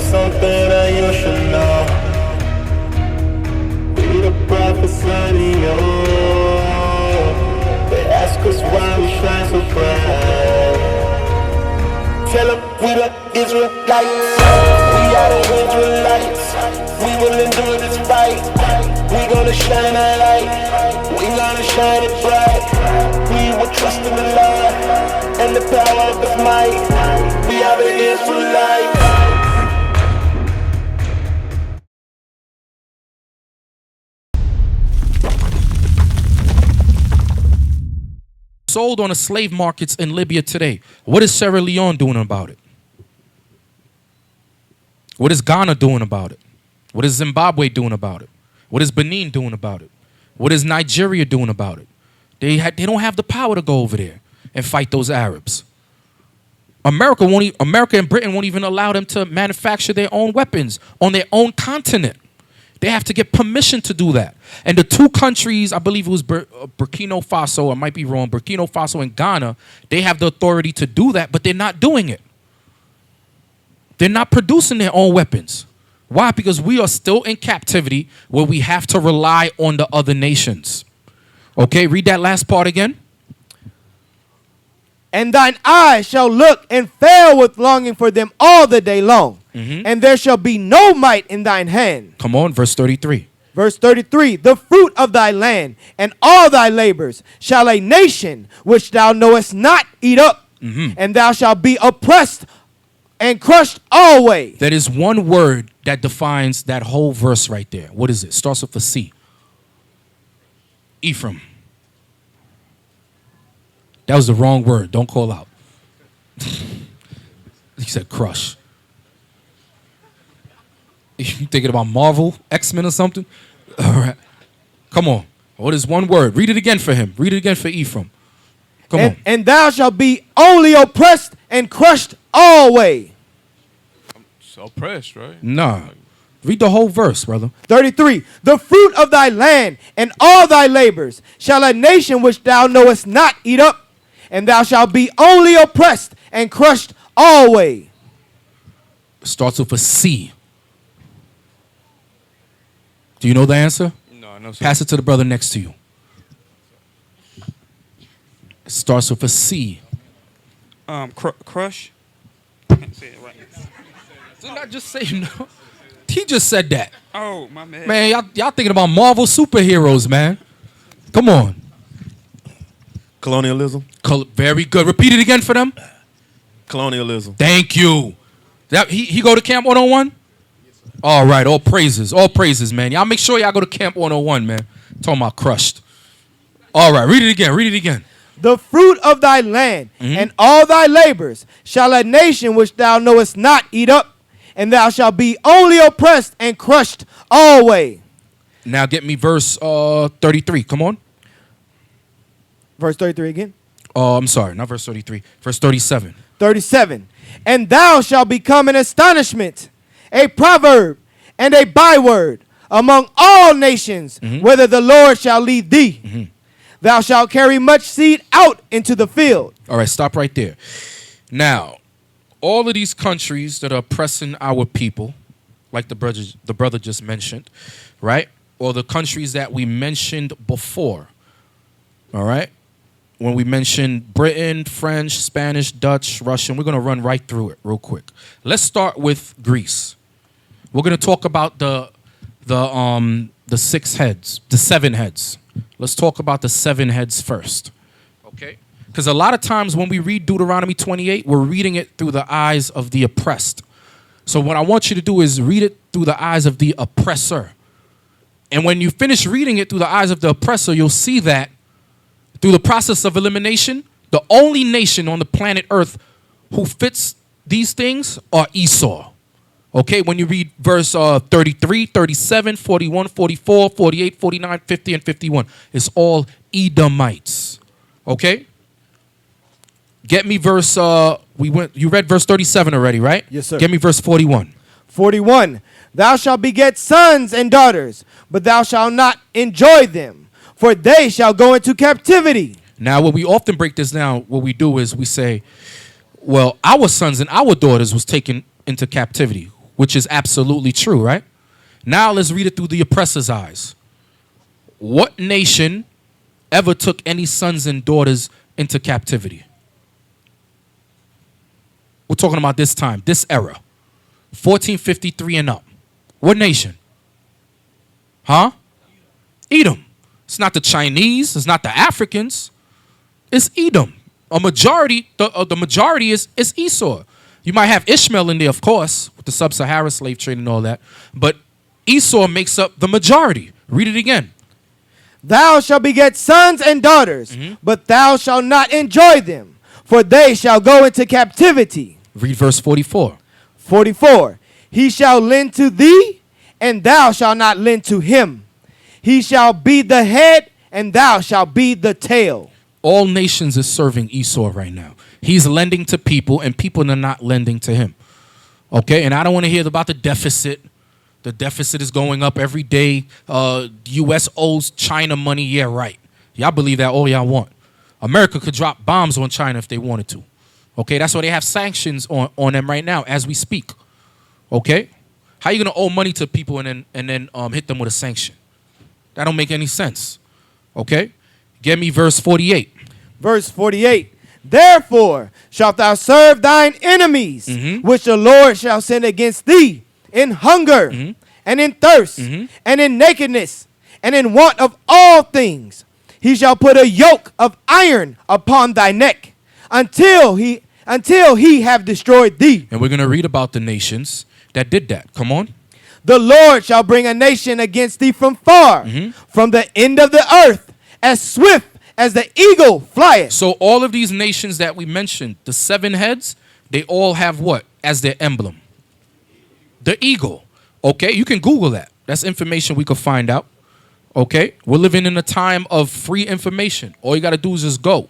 something that you should know. We the prophets of the old. They ask us why we shine so bright. Tell them we the Israelites. We are the Israelites. We will endure this fight. We gonna shine a light. We gonna shine it bright. We will trust in the Lord and the power of His might. We are the Israelites. Sold on the slave markets in Libya today. What is Sierra Leone doing about it? What is Ghana doing about it? What is Zimbabwe doing about it? What is Benin doing about it? What is Nigeria doing about it? They don't have the power to go over there and fight those Arabs. America and Britain won't even allow them to manufacture their own weapons on their own continent. They have to get permission to do that. And the two countries, I believe it was Burkina Faso, I might be wrong, Burkina Faso and Ghana, they have the authority to do that, but they're not doing it. They're not producing their own weapons. Why? Because we are still in captivity where we have to rely on the other nations. Okay, read that last part again. And thine eye shall look and fail with longing for them all the day long. And there shall be no might in thine hand. Come on, verse 33. Verse 33, the fruit of thy land and all thy labors shall a nation which thou knowest not eat up. And thou shalt be oppressed and crushed always. That is one word that defines that whole verse right there. What is it? Starts with a C. Ephraim. That was the wrong word. Don't call out. He said crush. You thinking about Marvel, X-Men or something? All right. Come on. What is one word? Read it again for him. Read it again for Ephraim. Come on. And thou shalt be only oppressed and crushed always. It's oppressed, right? Nah. Read the whole verse, brother. 33, the fruit of thy land and all thy labors shall a nation which thou knowest not eat up, and thou shalt be only oppressed and crushed always. Starts with a C. Do you know the answer? No, I know. Sir. Pass it to the brother next to you. It starts with a C. Crush. Can't say it right. Didn't I just say no? He just said that. Oh, my man. Man, y'all thinking about Marvel superheroes, man. Come on. Colonialism. Very good. Repeat it again for them. Colonialism. Thank you. That he go to Camp 101? All right, all praises, man. Y'all make sure y'all go to Camp 101, man. Talking about crushed. All right, read it again. The fruit of thy land and all thy labors shall a nation which thou knowest not eat up, and thou shalt be only oppressed and crushed always. Now get me verse 33. Come on. Verse 33 again. I'm sorry, not verse 33. Verse 37. 37. And thou shalt become an astonishment, a proverb, and a byword among all nations, whither the Lord shall lead thee. Thou shalt carry much seed out into the field. All right, stop right there. Now, all of these countries that are oppressing our people, like the brother just mentioned, right? Or the countries that we mentioned before, all right? When we mentioned Britain, French, Spanish, Dutch, Russian, we're going to run right through it real quick. Let's start with Greece. We're going to talk about the 6 heads, the 7 heads. Let's talk about the 7 heads first, okay? Because a lot of times when we read Deuteronomy 28, we're reading it through the eyes of the oppressed. So what I want you to do is read it through the eyes of the oppressor. And when you finish reading it through the eyes of the oppressor, you'll see that through the process of elimination, the only nation on the planet Earth who fits these things are Esau. Okay, when you read verse 33, 37, 41, 44, 48, 49, 50, and 51, it's all Edomites. Okay? Get me verse, you read verse 37 already, right? Yes, sir. Get me verse 41. 41. Thou shalt beget sons and daughters, but thou shalt not enjoy them, for they shall go into captivity. Now, when we often break this down, what we do is we say, well, our sons and our daughters was taken into captivity. which is absolutely true, right? Now let's read it through the oppressor's eyes. What nation ever took any sons and daughters into captivity? We're talking about this time, this era. 1453 and up. What nation? Huh? Edom. It's not the Chinese. It's not the Africans. It's Edom. A majority, the majority is Esau. You might have Ishmael in there, of course, with the sub-Saharan slave trade and all that. But Esau makes up the majority. Read it again. Thou shalt beget sons and daughters, but thou shalt not enjoy them, for they shall go into captivity. Read verse 44. 44. He shall lend to thee, and thou shalt not lend to him. He shall be the head, and thou shalt be the tail. All nations is serving Esau right now. He's lending to people, and people are not lending to him. Okay, and I don't want to hear about the deficit. The deficit is going up every day. U.S. owes China money. Yeah, right. Y'all believe that all y'all want. America could drop bombs on China if they wanted to. Okay, that's why they have sanctions on them right now as we speak. Okay, how you gonna owe money to people and then hit them with a sanction? That don't make any sense. Okay, give me verse 48. Verse 48. Therefore shalt thou serve thine enemies, which the Lord shall send against thee, in hunger, and in thirst, and in nakedness, and in want of all things. He shall put a yoke of iron upon thy neck, until he have destroyed thee. And we're going to read about the nations that did that. Come on. The Lord shall bring a nation against thee from far, from the end of the earth, as swift as the eagle flieth. So all of these nations that we mentioned, the 7 heads, they all have what as their emblem? The eagle. Okay, you can Google that. That's information we could find out. Okay, we're living in a time of free information. All you got to do is just go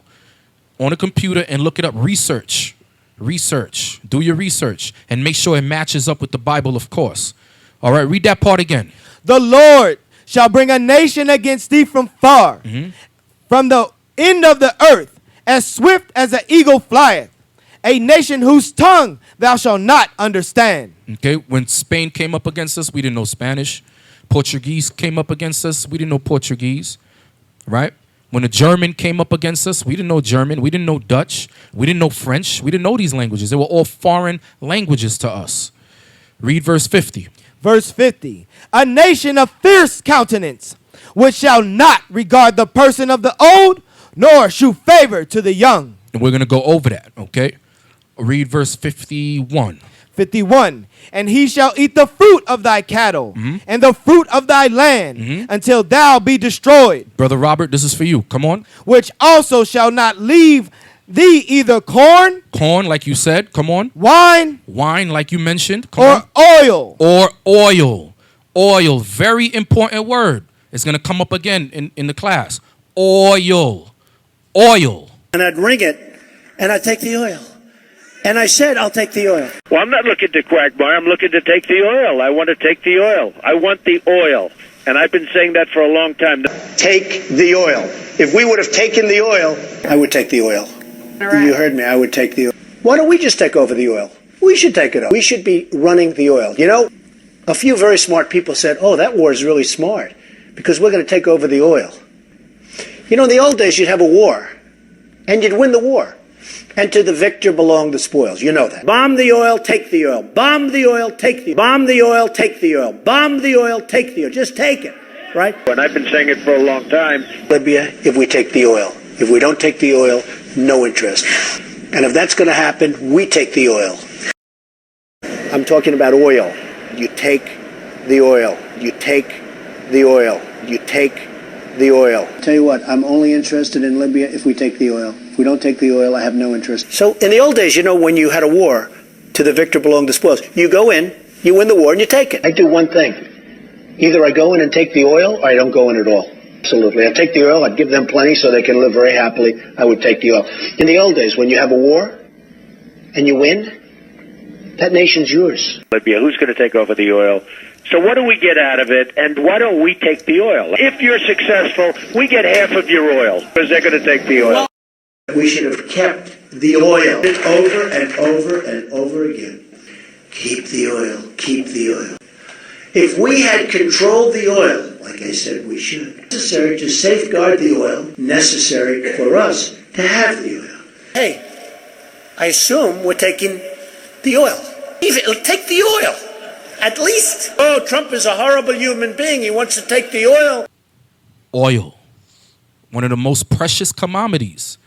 on a computer and look it up. Research. Do your research and make sure it matches up with the Bible, of course. All right, read that part again. The Lord shall bring a nation against thee from far, from the end of the earth, as swift as the eagle flieth. A nation whose tongue thou shalt not understand. Okay, when Spain came up against us, we didn't know Spanish. Portuguese came up against us, we didn't know Portuguese. Right? When the German came up against us, we didn't know German. We didn't know Dutch. We didn't know French. We didn't know these languages. They were all foreign languages to us. Read verse 50. Verse 50. A nation of fierce countenance, which shall not regard the person of the old, nor shew favor to the young. And we're going to go over that, okay? Read verse 51. 51. And he shall eat the fruit of thy cattle, and the fruit of thy land, until thou be destroyed. Brother Robert, this is for you. Come on. Which also shall not leave thee either corn. Corn, like you said. Come on. Wine. Wine, like you mentioned. Come or on. oil. Or oil. Oil, very important word. It's going to come up again in the class. Oil. Oil. And I'd ring it, and I'd take the oil. And I said, I'll take the oil. Well, I'm not looking to quagmire. I'm looking to take the oil. I want to take the oil. I want the oil. And I've been saying that for a long time. Take the oil. If we would have taken the oil, I would take the oil. Right. You heard me. I would take the oil. Why don't we just take over the oil? We should take it over. We should be running the oil. You know, a few very smart people said, oh, that war is really smart because we're going to take over the oil. You know, in the old days, you'd have a war, and you'd win the war. And to the victor belong the spoils. You know that. Bomb the oil, take the oil. Bomb the oil, take the oil. Bomb the oil, take the oil. Bomb the oil, take the oil. Just take it, right? And I've been saying it for a long time. Libya, if we take the oil. If we don't take the oil, no interest. And if that's going to happen, we take the oil. I'm talking about oil. You take the oil. You take the oil. You take the oil. Tell you what, I'm only interested in Libya if we take the oil. If we don't take the oil, I have no interest. So in the old days, you know, when you had a war, to the victor belong the spoils. You go in, you win the war, and you take it. I do one thing. Either I go in and take the oil, or I don't go in at all. Absolutely. I'd take the oil, I'd give them plenty so they can live very happily. I would take the oil. In the old days, when you have a war, and you win, that nation's yours. Libya, who's going to take over the oil? So what do we get out of it, and why don't we take the oil? If you're successful, we get half of your oil, because they're going to take the oil. We should have kept the oil over and over and over again. Keep the oil. keep the oil. If we had controlled the oil, like I said we should, necessary to safeguard the oil, necessary for us to have the oil. Hey, I assume we're taking the oil. Take the oil, at least. Oh, Trump is a horrible human being. He wants to take the oil. Oil, one of the most precious commodities.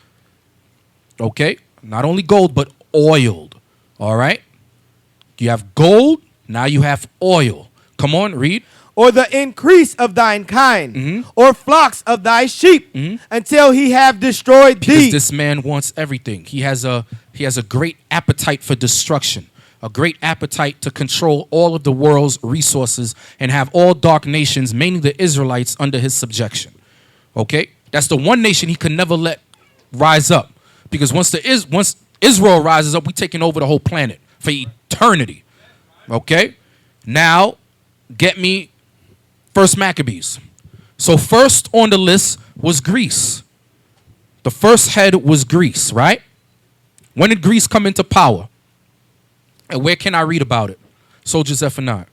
Okay, not only gold, but oiled. All right, you have gold, now you have oil. Come on, read. Or the increase of thine kind, or flocks of thy sheep, until he have destroyed Because thee. this man wants everything. He has a great appetite for destruction, a great appetite to control all of the world's resources and have all dark nations, mainly the Israelites, under his subjection. Okay, that's the one nation he could never let rise up, because once Israel rises up, we're taking over the whole planet for eternity. Okay, now get me First Maccabees. So first on the list was Greece. The first head was Greece, right? When did Greece come into power? And where can I read about it? Soldiers F9.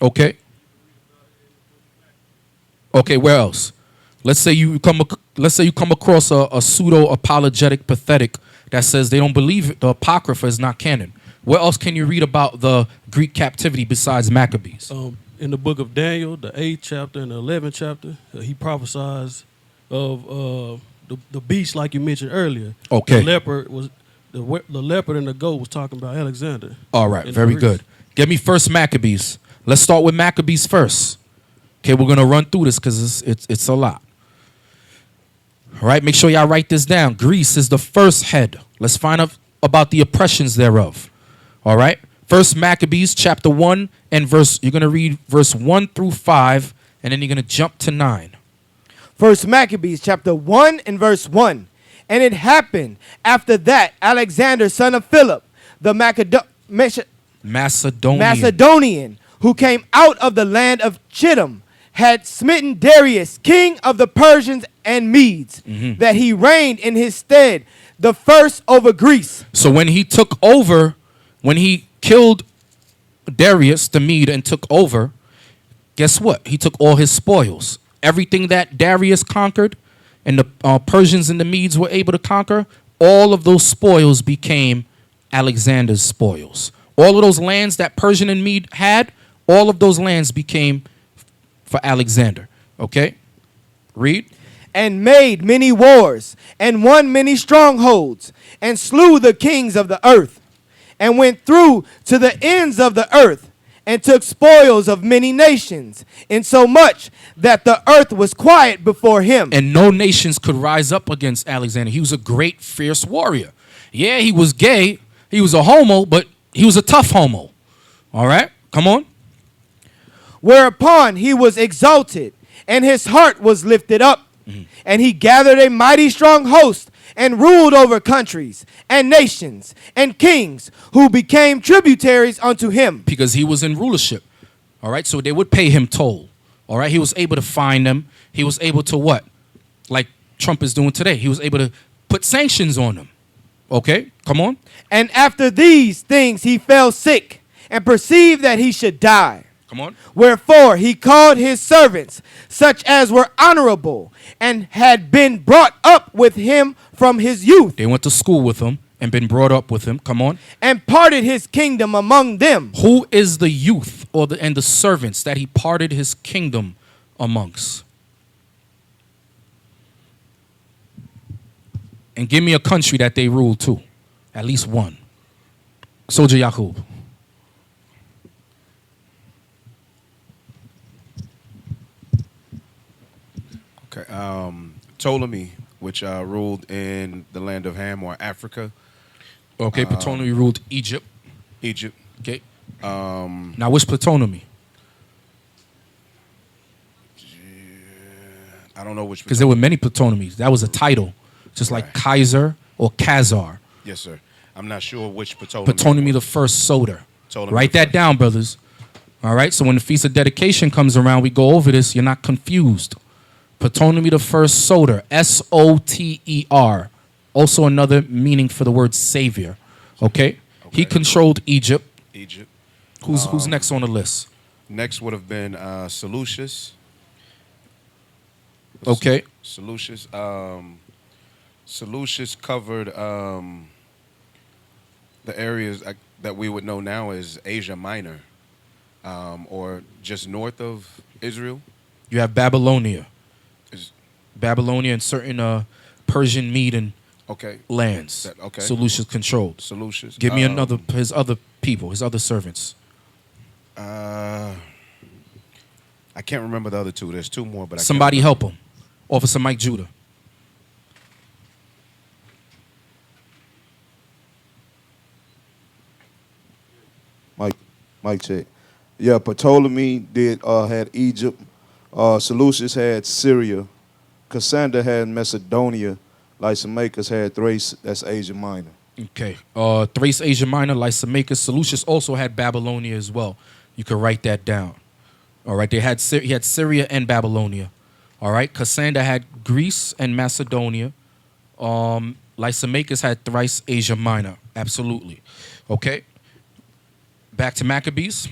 Okay. Okay, where else? Let's say you come across a pseudo apologetic pathetic that says they don't believe the Apocrypha is not canon. Where else can you read about the Greek captivity besides Maccabees? In the book of Daniel, the 8th chapter and the 11th chapter, he prophesies of the beast, like you mentioned earlier. Okay. The leopard and the goat was talking about Alexander. All right, very good. Give me First Maccabees. Let's start with Maccabees first. Okay, we're gonna run through this because it's a lot. All right, make sure y'all write this down. Greece is the first head. Let's find out about the oppressions thereof. All right, First Maccabees chapter 1 and verse. You're gonna read verse 1 through 5, and then you're gonna jump to 9. First Maccabees chapter 1 and verse 1. And it happened after that Alexander, son of Philip, the Macedonian, who came out of the land of Chittim, had smitten Darius, king of the Persians and Medes, that he reigned in his stead, the first over Greece. So when he took over, when he killed Darius the Mede and took over, guess what? He took all his spoils. Everything that Darius conquered and the Persians and the Medes were able to conquer, all of those spoils became Alexander's spoils. All of those lands that Persian and Mede had, all of those lands became for Alexander. Okay? Read. And made many wars, and won many strongholds, and slew the kings of the earth, and went through to the ends of the earth, and took spoils of many nations, insomuch that the earth was quiet before him. And no nations could rise up against Alexander. He was a great, fierce warrior. Yeah, he was gay. He was a homo, but he was a tough homo. All right? Come on. Whereupon he was exalted, and his heart was lifted up, and he gathered a mighty strong host, and ruled over countries, and nations, and kings, who became tributaries unto him. Because he was in rulership. All right? So they would pay him toll. All right? He was able to fine them. He was able to what? Like Trump is doing today. He was able to put sanctions on them. Okay? Come on. And after these things he fell sick, and perceived that he should die. Come on. Wherefore he called his servants, such as were honorable, and had been brought up with him from his youth. They went to school with him and been brought up with him. Come on. And parted his kingdom among them. Who is the youth and the servants that he parted his kingdom amongst? And give me a country that they ruled too. At least one. Soldier Yaqub. Okay. Ptolemy, which ruled in the land of Ham or Africa. Okay, Ptolemy ruled Egypt. Egypt. Okay. Now, which Ptolemy? I don't know which. Because there were many Ptolemies. That was a title, just like Kaiser or Khazar. Yes, sir. I'm not sure which Ptolemy. Ptolemy the first Soter. Ptolemy Write that down, brothers. All right. So when the Feast of Dedication comes around, we go over this. You're not confused. Ptolemy the first Soter, Soter. Also another meaning for the word savior. Okay? He controlled Egypt. Egypt. Who's next on the list? Next would have been Seleucus. Okay. Seleucus. Seleucus covered the areas that we would know now as Asia Minor, or just north of Israel. You have Babylonia. Is- Babylonia and certain Persian Median Okay. lands. Okay. Seleucus controlled. Seleucus. Give me another, his other people, his other servants. I can't remember the other two. There's two more, but Somebody help him. Officer Mike Judah. Mic check. Yeah, Ptolemy had Egypt. Seleucus had Syria. Cassander had Macedonia. Lysimachus had Thrace. That's Asia Minor. Okay. Thrace, Asia Minor, Lysimachus. Seleucus also had Babylonia as well. You could write that down. All right. He had Syria and Babylonia. All right. Cassander had Greece and Macedonia. Lysimachus had Thrace, Asia Minor. Absolutely. Okay. Back to Maccabees.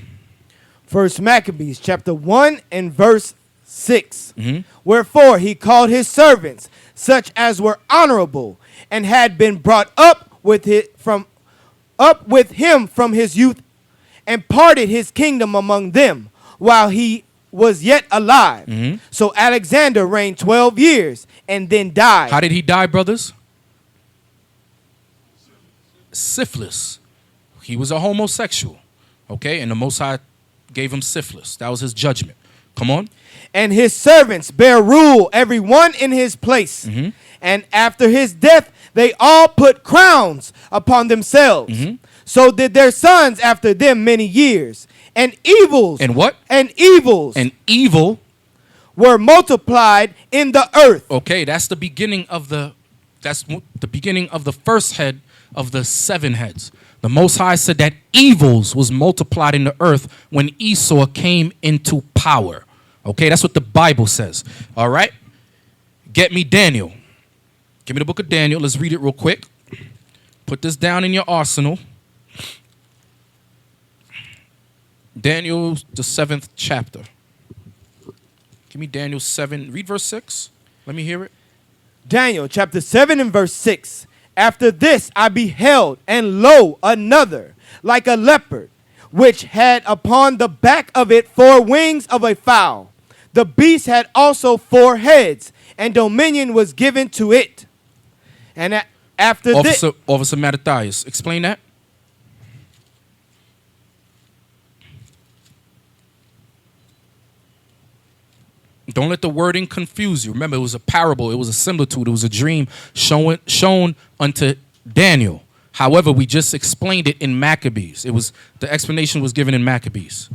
First Maccabees chapter 1 and verse 6. Mhm. Wherefore he called his servants, such as were honorable, and had been brought up with him from his youth, and parted his kingdom among them, while he was yet alive. Mhm. So Alexander reigned 12 years, and then died. How did he die, brothers? Syphilis. He was a homosexual. Okay, and the Most High gave him syphilis. That was his judgment. Come on. And his servants bear rule, every one in his place. Mhm. And after his death, they all put crowns upon themselves. Mhm. So did their sons after them many years. And evils. And what? And evils. And evil. Were multiplied in the earth. Okay, that's the beginning of the first head of the 7 heads. The Most High said that evils was multiplied in the earth when Esau came into power. Okay, that's what the Bible says. All right? Get me Daniel. Give me the book of Daniel. Let's read it real quick. Put this down in your arsenal. Daniel, the 7th chapter. Give me Daniel 7. Read verse 6. Let me hear it. Daniel chapter 7 and verse 6. After this I beheld, and lo, another, like a leopard, which had upon the back of it 4 wings of a fowl. The beast had also 4 heads, and dominion was given to it. And after this... Officer Mattathias, explain that. Don't let the wording confuse you. Remember, it was a parable. It was a similitude. It was a dream shown unto Daniel. However, we just explained it in Maccabees. The explanation was given in Maccabees.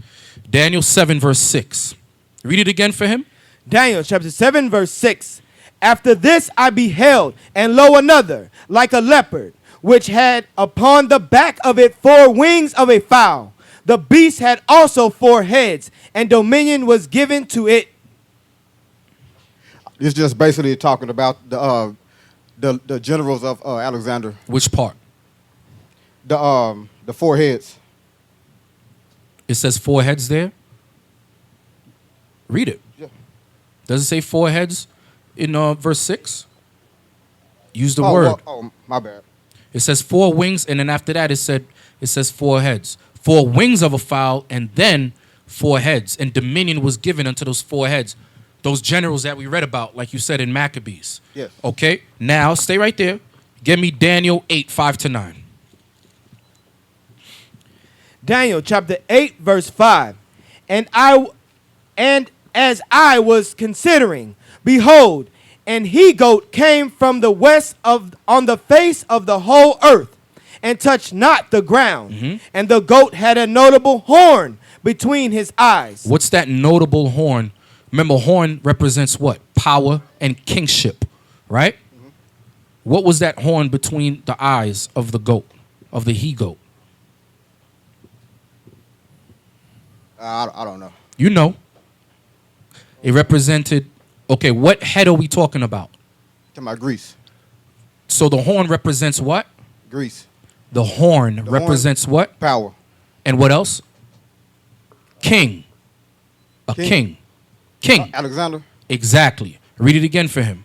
Daniel 7, verse 6. Read it again for him. Daniel chapter 7, verse 6. After this I beheld, and lo, another, like a leopard, which had upon the back of it 4 wings of a fowl. The beast had also 4 heads, and dominion was given to it. It's just basically talking about the generals of Alexander. Which part? The 4 heads. It says 4 heads there. Read it. Yeah. Does it say 4 heads in verse 6? Use the word. Oh, my bad. It says 4 wings, and then after that it says 4 heads. 4 wings of a fowl, and then 4 heads. And dominion was given unto those 4 heads. Those generals that we read about, like you said in Maccabees. Yes. Okay, now stay right there. Give me Daniel 8, 5-9. Daniel chapter 8, verse 5. And as I was considering, behold, an he-goat came from the west on the face of the whole earth, and touched not the ground. Mm-hmm. And the goat had a notable horn between his eyes. What's that notable horn? Remember, horn represents what? Power and kingship, right? Mm-hmm. What was that horn between the eyes of the goat, of the he-goat? I don't know. You know. It represented Okay, what head are we talking about? Talking about Greece. So the horn represents what? Greece. The horn represents what? Power. And what else? King. A king. King. Alexander. Exactly. Read it again for him.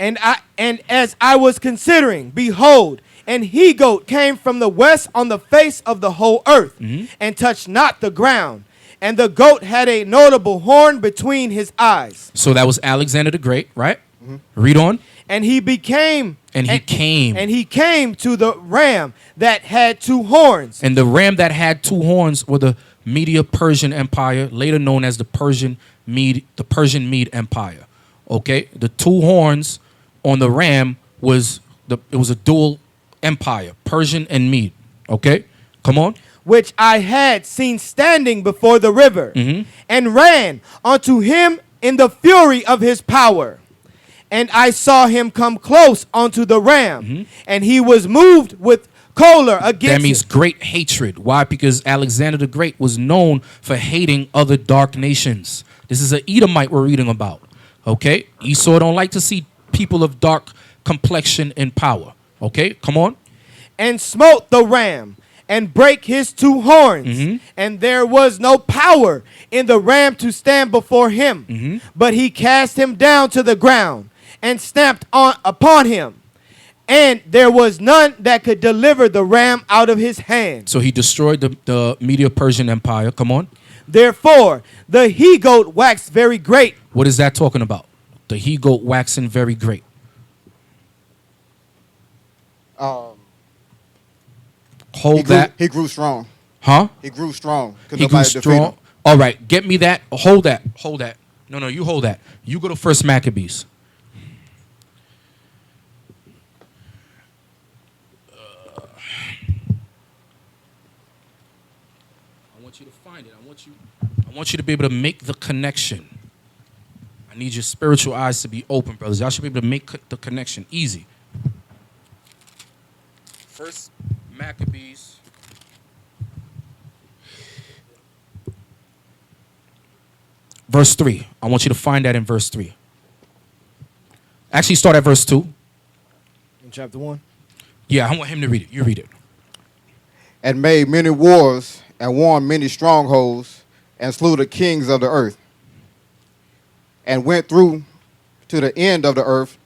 And as I was considering, behold, an he-goat came from the west on the face of the whole earth, and touched not the ground. And the goat had a notable horn between his eyes. So that was Alexander the Great, right? Read on. And he became. And he came. And he came to the ram that had two horns. And the ram that had two horns were the Medo-Persian Empire, later known as the Persian Mede Empire. Okay, the two horns on the ram was a dual empire, Persian and Mede. Okay, come on. Which I had seen standing before the river, and ran unto him in the fury of his power. And I saw him come close unto the ram, and he was moved with choler against That means him. great hatred. Why? Because Alexander the Great was known for hating other dark nations. This is an Edomite we're reading about. Okay? Esau don't like to see people of dark complexion in power. Okay? Come on. And smote the ram, and brake his two horns, and there was no power in the ram to stand before him, but he cast him down to the ground, and stamped upon him, and there was none that could deliver the ram out of his hand. So he destroyed the Medo-Persian Empire. Come on. Therefore, the he-goat waxed very great. What is that talking about? The he-goat waxing very great. Hold that. He grew strong. Huh? He grew strong. He grew strong. All right, get me that. Hold that. Hold that. No, you hold that. You go to First Maccabees. I want you to find it. I want you to be able to make the connection. I need your spiritual eyes to be open, brothers. Y'all should be able to make the connection easy. First Maccabees. Verse 3. I want you to find that in verse 3. Actually, start at verse 2. In chapter 1. Yeah, I want him to read it. You read it. And made many wars, and won many strongholds, and slew the kings of the earth, and went through to the end of the earth,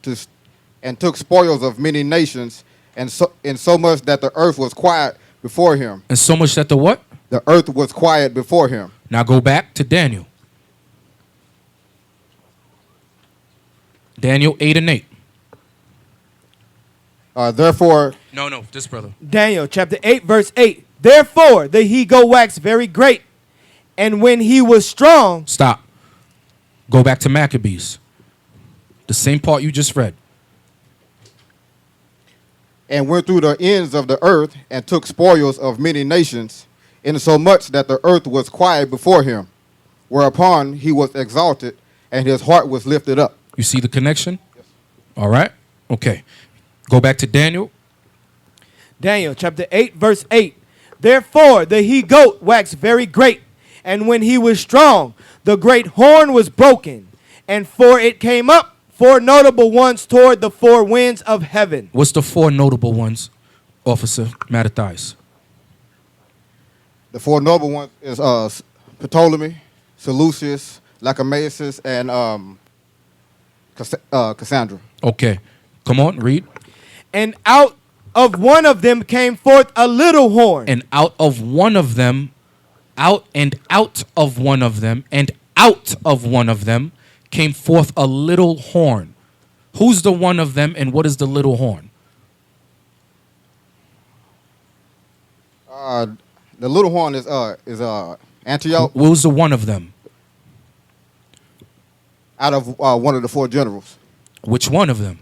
and took spoils of many nations, and so much that the earth was quiet before him. And so much that the what? The earth was quiet before him. Now go back to Daniel. Daniel 8 and 8. Therefore... No, this brother. Daniel chapter 8, verse 8. Therefore, the he-goat waxed very great, and when he was strong... Stop. Go back to Maccabees. The same part you just read. And went through the ends of the earth, and took spoils of many nations, insomuch that the earth was quiet before him, whereupon he was exalted, and his heart was lifted up. You see the connection? Yes. All right. Okay. Go back to Daniel. Daniel chapter 8, verse 8. Therefore, the he-goat waxed very great, and when he was strong, the great horn was broken, and it came up 4 notable ones toward the 4 winds of heaven. What's the 4 notable ones, Officer Mattathias? The 4 notable ones is Ptolemy, Seleucus, Lacomaeus, and Cassandra. Okay. Come on, read. And out of one of them came forth a little horn. And out of one of them, out of one of them came forth a little horn. Who's the one of them, and what is the little horn? The little horn is Antioch. Who's the one of them? Out of one of the 4 generals. Which one of them?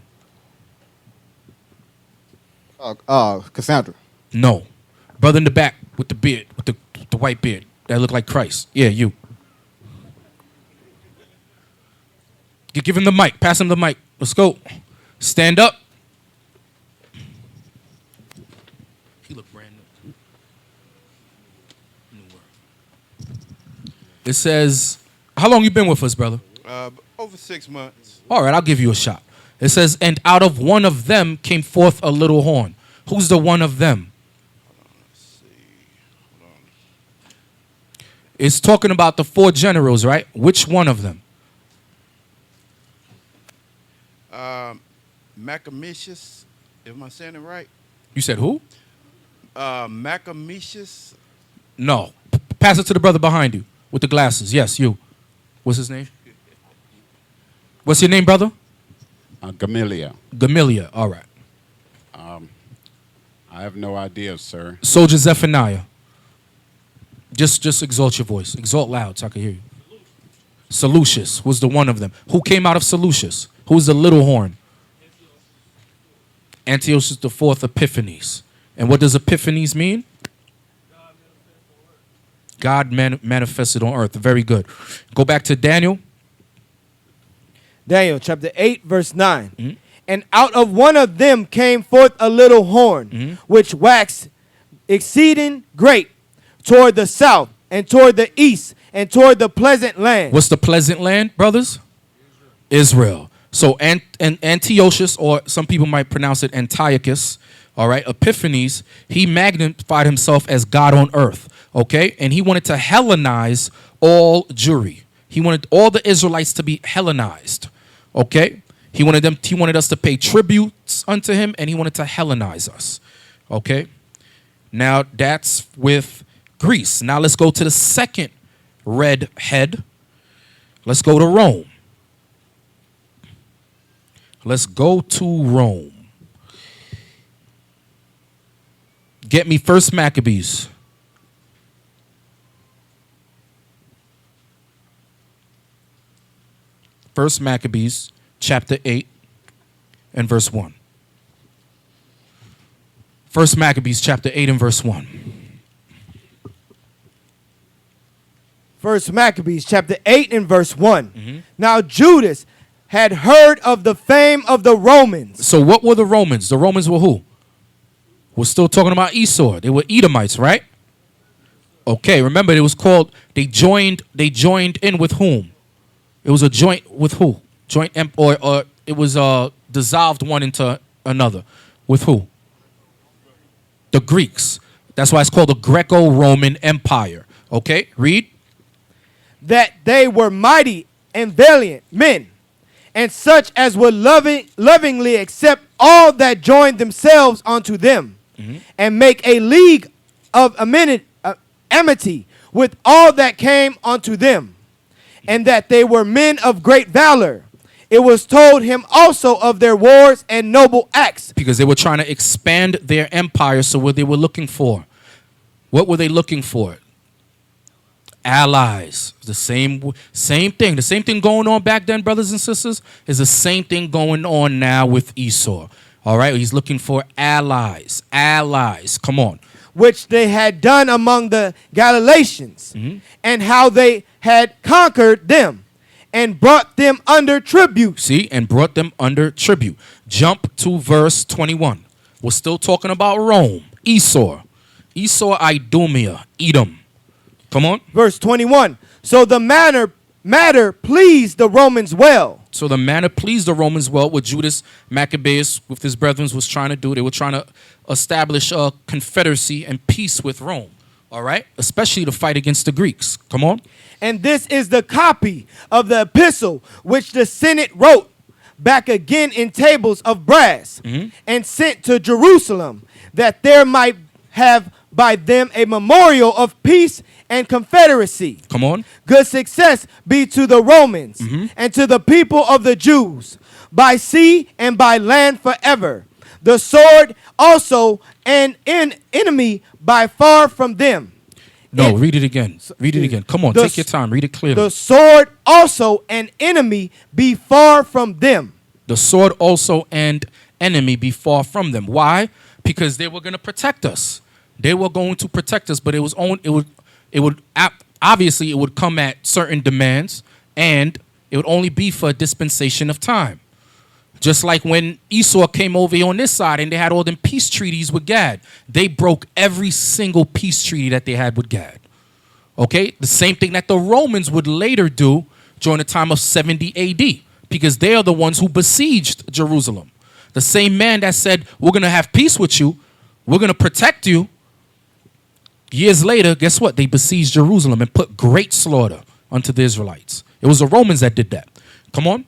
Cassandra. No. Brother in the back with the beard, with the white beard. That look like Christ. Yeah, you. Give him the mic. Pass him the mic. Let's go. Stand up. He look brand new. It says, how long you been with us, brother? Over 6 months. All right, I'll give you a shot. It says, and out of one of them came forth a little horn. Who's the one of them? It's talking about the 4 generals, right? Which one of them? Maccabees, am I saying it right? You said who? Maccabees. No. Pass it to the brother behind you with the glasses. Yes, you. What's his name? What's your name, brother? Gamaliel. Gamaliel. All right. I have no idea, sir. Soldier Zephaniah. Just exalt your voice. Exalt loud so I can hear you. Seleucus was the one of them. Who came out of Seleucus? Who's the little horn? Antiochus the fourth Epiphanes. And what does Epiphanes mean? God manifested on earth. Very good. Go back to Daniel. Daniel chapter 8, verse 9. Mm-hmm. And out of one of them came forth a little horn, which waxed exceeding great toward the south and toward the east and toward the pleasant land. What's the pleasant land, brothers? Israel. So Antiochus, or some people might pronounce it Antiochus, all right, Epiphanes, he magnified himself as God on earth, okay? And he wanted to Hellenize all Jewry. He wanted all the Israelites to be Hellenized, okay? He wanted us to pay tributes unto him, and he wanted to Hellenize us, okay? Now, that's with Greece. Now, let's go to the second red head. Let's go to Rome. Let's go to Rome. Get me 1 Maccabees. First Maccabees, chapter 8 and verse 1. 1 Maccabees, chapter 8 and verse 1. 1 Maccabees, chapter 8 and verse 1. Mm-hmm. Now Judas had heard of the fame of the Romans. So what were the Romans? The Romans were who? We're still talking about Esau. They were Edomites, right? Okay, remember it was called, they joined in with whom? It was a joint with who? Or it was dissolved one into another. With who? The Greeks. That's why it's called the Greco-Roman Empire. Okay, read. That they were mighty and valiant men, and such as would lovingly accept all that joined themselves unto them, and make a league of amity with all that came unto them, and that they were men of great valor. It was told him also of their wars and noble acts. Because they were trying to expand their empire, so what they were looking for. What were they looking for? Allies. The same thing. The same thing going on back then, brothers and sisters, is the same thing going on now with Esau. All right? He's looking for allies. Allies. Come on. Which they had done among the Galileans, and how they had conquered them and brought them under tribute. See, and brought them under tribute. Jump to verse 21. We're still talking about Rome. Esau, Idumea, Edom. Come on. Verse 21. So the matter pleased the Romans well. So the matter pleased the Romans well, what Judas Maccabeus with his brethren was trying to do. They were trying to establish a confederacy and peace with Rome. All right? Especially to fight against the Greeks. Come on. And this is the copy of the epistle which the Senate wrote back again in tables of brass and sent to Jerusalem, that there might have by them a memorial of peace and confederacy. Come on. Good success be to the Romans and to the people of the Jews, by sea and by land forever. The sword also an enemy by far from them. No, read it again. Read it again. Come on, take your time. Read it clearly. The sword also an enemy be far from them. The sword also and enemy be far from them. Why? Because they were going to protect us. They were going to protect us, but it would obviously it would come at certain demands, and it would only be for a dispensation of time. Just like when Esau came over here on this side and they had all them peace treaties with Gad. They broke every single peace treaty that they had with Gad. Okay? The same thing that the Romans would later do during the time of 70 AD, because they are the ones who besieged Jerusalem. The same man that said, we're going to have peace with you, we're going to protect you. Years later, guess what? They besieged Jerusalem and put great slaughter unto the Israelites. It was the Romans that did that. Come on.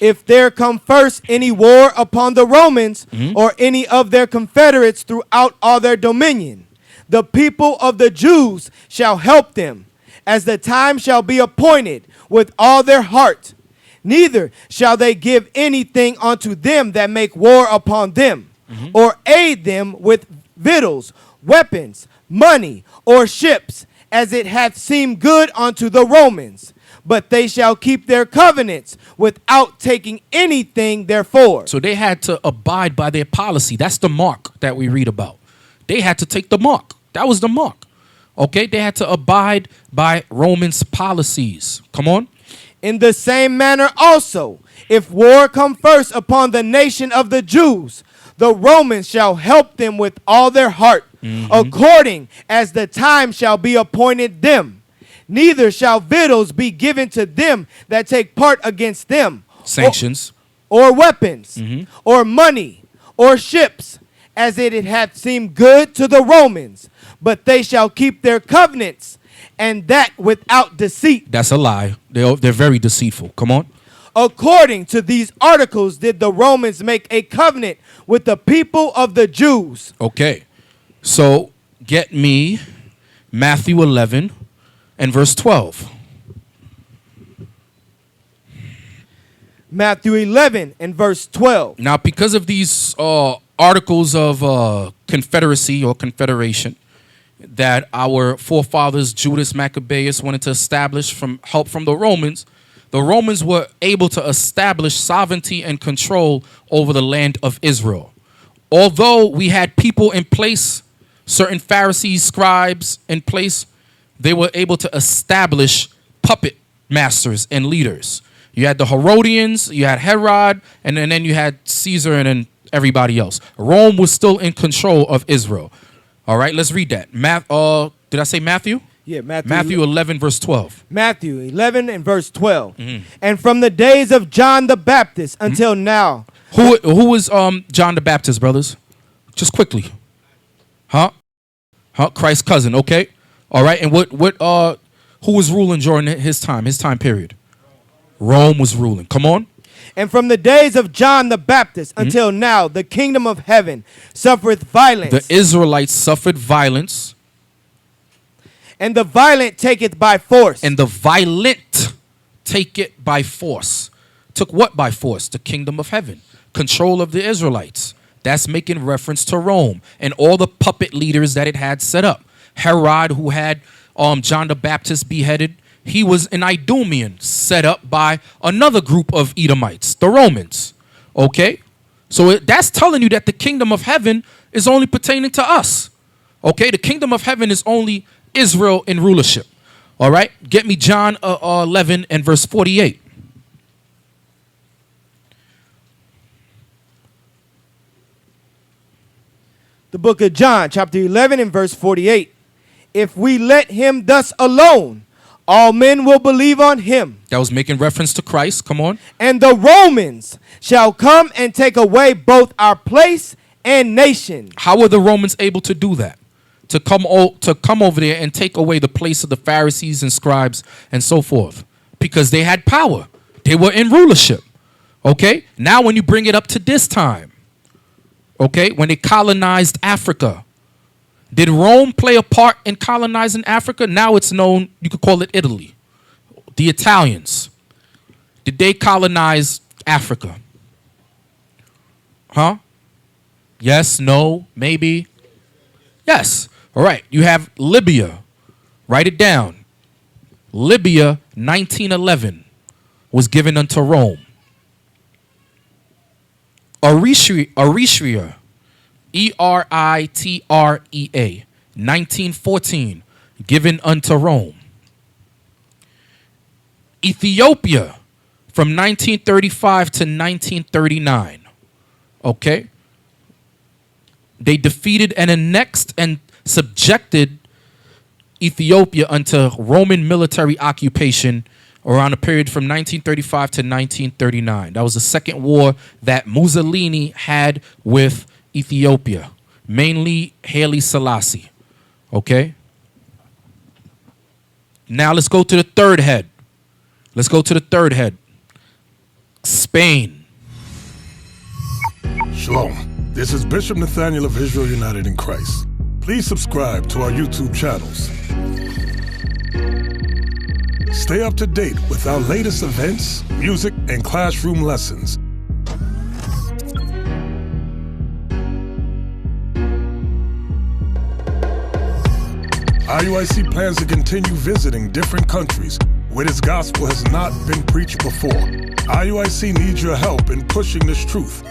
If there come first any war upon the Romans or any of their confederates throughout all their dominion, the people of the Jews shall help them, as the time shall be appointed, with all their heart. Neither shall they give anything unto them that make war upon them, or aid them with victuals, weapons, money, or ships, as it hath seemed good unto the Romans. But they shall keep their covenants without taking anything therefore. So they had to abide by their policy. That's the mark that we read about. They had to take the mark. That was the mark. Okay, they had to abide by Romans' policies. Come on. In the same manner also, if war come first upon the nation of the Jews, the Romans shall help them with all their heart, according as the time shall be appointed them. Neither shall victuals be given to them that take part against them. Sanctions. Or weapons, or money, or ships, as it hath seemed good to the Romans. But they shall keep their covenants, and that without deceit. That's a lie. They're very deceitful. Come on. According to these articles did the Romans make a covenant with the people of the Jews. Okay. So get me Matthew 11 and verse 12. Matthew 11 and verse 12. Now, because of these articles of confederacy or confederation that our forefathers, Judas Maccabeus, wanted to establish from help from the Romans were able to establish sovereignty and control over the land of Israel. Although we had people in place, certain Pharisees, scribes in place, they were able to establish puppet masters and leaders. You had the Herodians, you had Herod, and then you had Caesar and then everybody else. Rome was still in control of Israel. All right, let's read that. Did I say Matthew? Yeah, Matthew 11, verse 12. Matthew 11 and verse 12. And from the days of John the Baptist until now. Who was John the Baptist, brothers? Just quickly. Huh? Christ's cousin, okay. All right, and who was ruling during his time period? Rome was ruling. Come on. And from the days of John the Baptist until now, the kingdom of heaven suffereth violence. The Israelites suffered violence. And the violent take it by force. And the violent take it by force. Took what by force? The kingdom of heaven. Control of the Israelites. That's making reference to Rome and all the puppet leaders that it had set up. Herod, who had John the Baptist beheaded, he was an Idumean set up by another group of Edomites, the Romans. Okay? So that's telling you that the kingdom of heaven is only pertaining to us. Okay? The kingdom of heaven is only Israel in rulership. All right? Get me John 11 and verse 48. The book of John, chapter 11 and verse 48. If we let him thus alone, all men will believe on him. That was making reference to Christ. Come on. And the Romans shall come and take away both our place and nation. How were the Romans able to do that? To come over there and take away the place of the Pharisees and scribes and so forth. Because they had power. They were in rulership. Okay? Now when you bring it up to this time, okay, when they colonized Africa, did Rome play a part in colonizing Africa? Now it's known, you could call it Italy. The Italians. Did they colonize Africa? Huh? Yes, no, maybe. Yes. All right. You have Libya. Write it down. Libya, 1911, was given unto Rome. Eritrea, Eritrea, 1914, given unto Rome. Ethiopia, from 1935 to 1939. Okay? They defeated and annexed and subjected Ethiopia unto Roman military occupation around the period from 1935 to 1939. That was the second war that Mussolini had with Ethiopia, mainly Haile Selassie. Okay? Now let's go to the third head. Let's go to the third head. Spain. Shalom. This is Bishop Nathaniel of Israel United in Christ. Please subscribe to our YouTube channels. Stay up to date with our latest events, music, and classroom lessons. IUIC plans to continue visiting different countries where this gospel has not been preached before. IUIC needs your help in pushing this truth.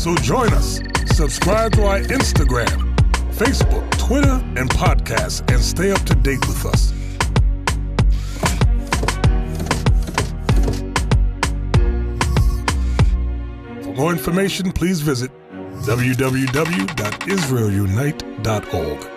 So join us. Subscribe to our Instagram, Facebook, Twitter, and podcast, and stay up to date with us. For more information, please visit www.israelunite.org.